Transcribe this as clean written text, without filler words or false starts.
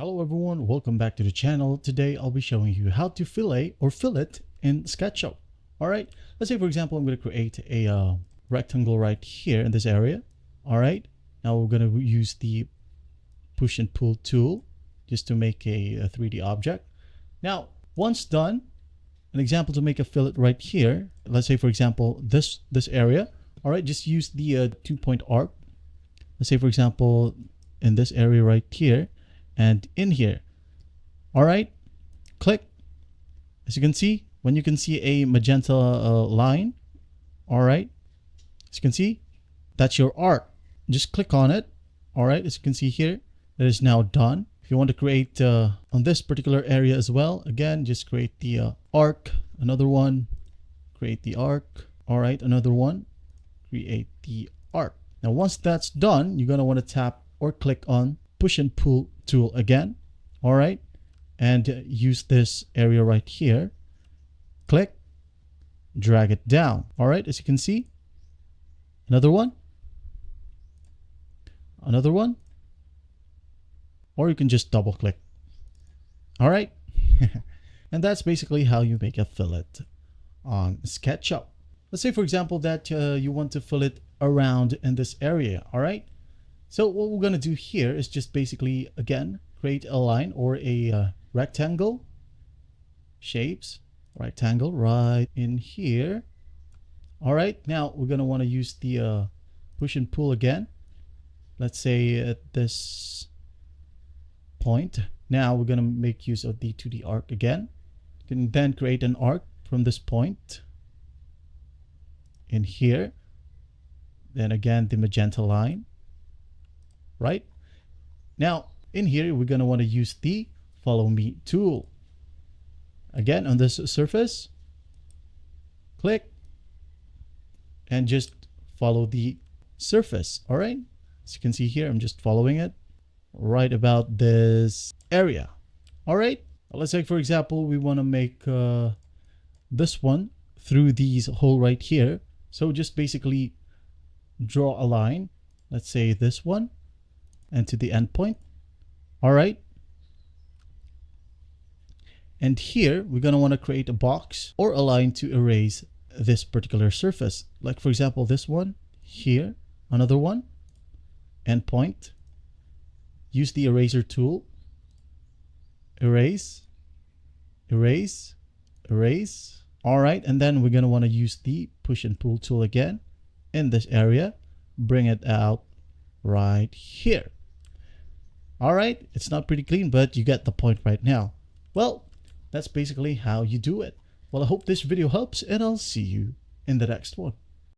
Hello everyone, welcome back to the channel. Today I'll be showing you how to fillet or fillet in SketchUp. Alright, let's say for example I'm going to create a rectangle right here in this area. Alright, now we're going to use the push and pull tool just to make a 3D object. Now once done, an example to make a fillet right here. Let's say for example this area. Alright, just use the 2-point arc. Let's say for example in this area right here and in here. All right, click. As you can see, when you can see a magenta line, all right, as you can see, that's your arc. Just click on it. All right, as you can see here, it is now done. If you want to create on this particular area as well, again, just create the arc, another one, create the arc. All right, another one, create the arc. Now, once that's done, you're going to want to tap or click on push and pull tool again. All right, and use this area right here. Click, drag it down. All right, as you can see, another one, or you can just double click. All right, and that's basically how you make a fillet on SketchUp. Let's say for example that you want to fillet around in this area. All right, so what we're going to do here is just basically, again, create a line or a rectangle, shapes, rectangle right in here. All right, now we're going to want to use the push and pull again. Let's say at this point. Now we're going to make use of the 2D arc again. You can then create an arc from this point in here. Then again, the magenta line. Right now in here we're going to want to use the follow me tool again on this surface. Click and just follow the surface. All right, as you can see here, I'm just following it right about this area. All right, let's say for example we want to make this one through these hole right here. So just basically draw a line, let's say this one, and to the end point. All right, and here we're going to want to create a box or a line to erase this particular surface, like for example this one here, another one, end point. Use the eraser tool, erase, erase, erase. All right, and then we're going to want to use the push and pull tool again in this area, bring it out right here. All right, it's not pretty clean, but you get the point right now. Well, that's basically how you do it. Well, I hope this video helps, and I'll see you in the next one.